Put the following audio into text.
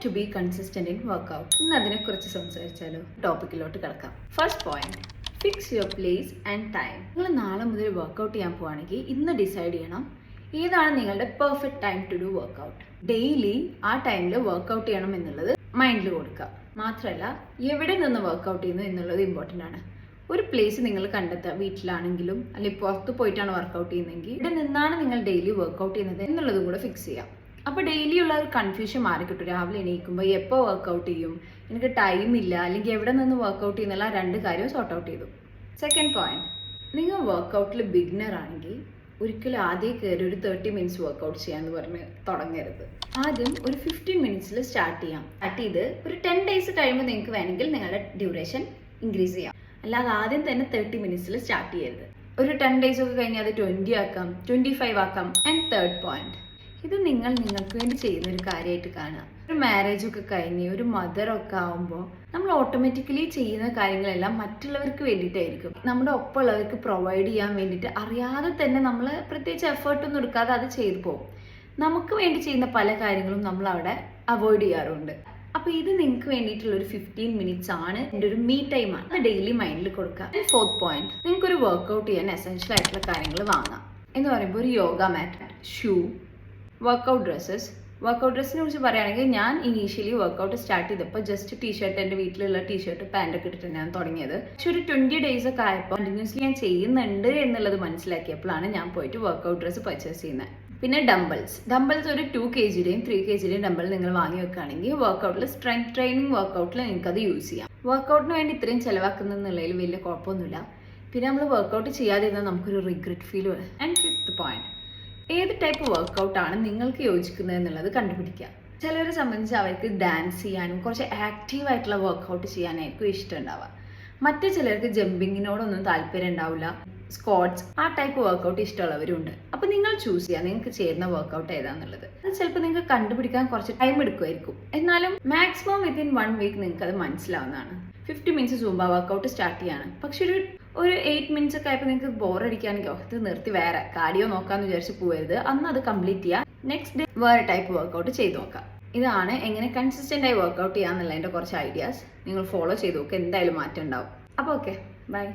To be consistent in workout. ഇന്ന് അതിനെക്കുറിച്ച് സംസാരിച്ചാലോ? ടോപ്പിക്കിലോട്ട് കിടക്കാം. First point, fix your place and time. നിങ്ങൾ നാളെ മുതൽ വർക്കൗട്ട് ചെയ്യാൻ പോവുകയാണെങ്കിൽ ഇന്ന് ഡിസൈഡ് ചെയ്യണം ഏതാണ് നിങ്ങളുടെ perfect time to do workout. Daily ആ ടൈമിൽ വർക്കൗട്ട് ചെയ്യണം എന്നുള്ളത് മൈൻഡിൽ കൊടുക്കുക. മാത്രമല്ല എവിടെ നിന്ന് വർക്കൗട്ട് ചെയ്യുന്നു എന്നുള്ളത് ഇമ്പോർട്ടൻ്റ് ആണ്. ഒരു പ്ലേസ് നിങ്ങൾ കണ്ടെത്തുക. വീട്ടിലാണെങ്കിലും അല്ലെങ്കിൽ പുറത്ത് പോയിട്ടാണ് വർക്കൗട്ട് ചെയ്യുന്നതെങ്കിൽ ഇവിടെ നിന്നാണ് നിങ്ങൾ ഡെയിലി വർക്കൗട്ട് ചെയ്യുന്നത് എന്നുള്ളതും കൂടെ ഫിക്സ് ചെയ്യാം. അപ്പോൾ ഡെയിലി ഉള്ള ഒരു കൺഫ്യൂഷൻ മാറി കിട്ടും. രാവിലെ എണീക്കുമ്പോൾ എപ്പോൾ വർക്കൗട്ട് ചെയ്യും, എനിക്ക് ടൈം ഇല്ല, അല്ലെങ്കിൽ എവിടെ നിന്ന് വർക്കൗട്ട് ചെയ്യുന്നുള്ള രണ്ട് കാര്യവും സോർട്ട് ഔട്ട് ചെയ്തു. സെക്കൻഡ് പോയിന്റ്, നിങ്ങൾ വർക്കൗട്ടിൽ ബിഗിനർ ആണെങ്കിൽ ഒരിക്കലും ആദ്യം കയറി ഒരു 30 മിനിറ്റ്സ് വർക്കൗട്ട് ചെയ്യാമെന്ന് പറഞ്ഞ് തുടങ്ങരുത്. ആദ്യം ഒരു 15 മിനിറ്റ്സിൽ സ്റ്റാർട്ട് ചെയ്യാം. സ്റ്റാർട്ട് ചെയ്ത് ഒരു 10 ഡേയ്സ് കഴിയുമ്പോൾ നിങ്ങൾക്ക് വേണമെങ്കിൽ നിങ്ങളുടെ ഡ്യൂറേഷൻ ഇൻക്രീസ് ചെയ്യാം. അല്ലാതെ ആദ്യം തന്നെ 30 മിനിറ്റ്സിൽ സ്റ്റാർട്ട് ചെയ്യരുത്. ഒരു 10 ഡേയ്സ് ഒക്കെ കഴിഞ്ഞാൽ അത് 20 ആക്കാം, 25 ആക്കാം. ആൻഡ് തേർഡ് പോയിന്റ്, ഇത് നിങ്ങൾക്ക് വേണ്ടി ചെയ്യുന്ന ഒരു കാര്യമായിട്ട് കാണുക. ഒരു മാരേജൊക്കെ കഴിഞ്ഞ് ഒരു മദറൊക്കെ ആകുമ്പോൾ നമ്മൾ ഓട്ടോമാറ്റിക്കലി ചെയ്യുന്ന കാര്യങ്ങളെല്ലാം മറ്റുള്ളവർക്ക് വേണ്ടിയിട്ടായിരിക്കും. നമ്മുടെ ഒപ്പമുള്ളവർക്ക് പ്രൊവൈഡ് ചെയ്യാൻ വേണ്ടിയിട്ട് അറിയാതെ തന്നെ നമ്മൾ പ്രത്യേകിച്ച് എഫേർട്ടൊന്നും എടുക്കാതെ അത് ചെയ്തു പോകും. നമുക്ക് വേണ്ടി ചെയ്യുന്ന പല കാര്യങ്ങളും നമ്മൾ അവിടെ അവോയ്ഡ് ചെയ്യാറുണ്ട്. അപ്പോൾ ഇത് നിങ്ങൾക്ക് വേണ്ടിയിട്ടുള്ള ഒരു 15 മിനിറ്റ്സ് ആണ്, എൻ്റെ ഒരു മീ ടൈമാണ്. അത് ഡെയിലി മൈൻഡിൽ കൊടുക്കുക. ഫോർത്ത് പോയിന്റ്, നിങ്ങൾക്കൊരു വർക്കൗട്ട് ചെയ്യാൻ എസെൻഷ്യൽ ആയിട്ടുള്ള കാര്യങ്ങൾ വാങ്ങാം. എന്ന് പറയുമ്പോൾ ഒരു യോഗ മാറ്റ്, ഷൂ, വർക്കൗട്ട് ഡ്രസ്സസ്. വർക്കൗട്ട് ഡ്രസ്സിനെ കുറിച്ച് പറയുകയാണെങ്കിൽ ഞാൻ ഇനീഷ്യലി വർക്കൗട്ട് സ്റ്റാർട്ട് ചെയ്തപ്പോൾ ജസ്റ്റ് ടീഷർട്ട്, എൻ്റെ വീട്ടിലുള്ള ടീഷർട്ട് പാൻറ്റൊക്കെ ഇട്ടിട്ട് ഞാൻ തുടങ്ങിയത്. പക്ഷെ ഒരു 20 ഡേയ്സ് ഒക്കെ ആയപ്പോൾ കണ്ടിന്യൂസ്ലി ഞാൻ ചെയ്യുന്നുണ്ട് എന്നുള്ളത് മനസ്സിലാക്കിയപ്പോഴാണ് ഞാൻ പോയിട്ട് വർക്കൗട്ട് ഡ്രസ്സ് പർച്ചേസ് ചെയ്യുന്നത്. പിന്നെ ഡംബിൾസ് ഒരു 2 kgയുടെയും 3 kgയുടെയും ഡംബിൾ നിങ്ങൾ വാങ്ങി വെക്കുകയാണെങ്കിൽ വർക്കൗട്ടിൽ സ്ട്രെങ്ത് ട്രെയിനിങ് വർക്കൗട്ടിൽ നിങ്ങൾക്ക് അത് യൂസ് ചെയ്യാം. വർക്കൗട്ടിന് വേണ്ടി ഇത്രയും ചിലവാക്കുന്നുള്ളതിൽ വലിയ കുഴപ്പമൊന്നുമില്ല. പിന്നെ നമ്മൾ വർക്കൗട്ട് ചെയ്യാതിരുന്നാൽ നമുക്കൊരു റിഗ്രറ്റ് ഫീൽ വരും. ആൻഡ് ഫിഫ്ത്ത് പോയിന്റ്, ഏത് ടൈപ്പ് വർക്കൗട്ടാണ് നിങ്ങൾക്ക് യോജിക്കുന്നത് എന്നുള്ളത് കണ്ടുപിടിക്കുക. ചിലരെ സംബന്ധിച്ച് അവർക്ക് ഡാൻസ് ചെയ്യാനും കുറച്ച് ആക്റ്റീവായിട്ടുള്ള വർക്കൗട്ട് ചെയ്യാനായിരിക്കും ഇഷ്ടം ഉണ്ടാവുക. മറ്റു ചിലർക്ക് ജമ്പിങ്ങിനോടൊന്നും താല്പര്യം ഉണ്ടാവില്ല, സ്ക്വാട്സ്, ആ ടൈപ്പ് വർക്കൗട്ട് ഇഷ്ടമുള്ളവരുണ്ട്. അപ്പോൾ നിങ്ങൾ ചൂസ് ചെയ്യുക നിങ്ങൾക്ക് ചേരുന്ന വർക്കൗട്ട് ഏതാണെന്നുള്ളത്. അത് ചിലപ്പോൾ നിങ്ങൾക്ക് കണ്ടുപിടിക്കാൻ കുറച്ച് ടൈം എടുക്കുമായിരിക്കും. എന്നാലും മാക്സിമം വിത്തിൻ 1 വീക്ക് നിങ്ങൾക്ക് അത് മനസ്സിലാവുന്നതാണ്. 50 മിനിറ്റ്സ് സൂംബ വർക്കൗട്ട് സ്റ്റാർട്ട് ചെയ്യാണ്. പക്ഷെ ഒരു 8 മിനിറ്റ്സ് ഒക്കെ ആയപ്പോൾ നിങ്ങൾക്ക് ബോറടിക്കുകയാണെങ്കിൽ ഇത് നിർത്തി വേറെ കാർഡിയോ നോക്കാമെന്ന് വിചാരിച്ച് പോകരുത്. അന്ന് അത് കംപ്ലീറ്റ് ചെയ്യുക. നെക്സ്റ്റ് ഡേ വേറെ ടൈപ്പ് വർക്കൗട്ട് ചെയ്ത് നോക്കാം. ഇതാണ് എങ്ങനെ കൺസിസ്റ്റൻ്റ് ആയി വർക്കൗട്ട് ചെയ്യാന്നുള്ളതിൻ്റെ കുറച്ച് ഐഡിയാസ്. നിങ്ങൾ ഫോളോ ചെയ്ത് നോക്കുക, എന്തായാലും മാറ്റം ഉണ്ടാവും. അപ്പോൾ ഓക്കെ, ബൈ.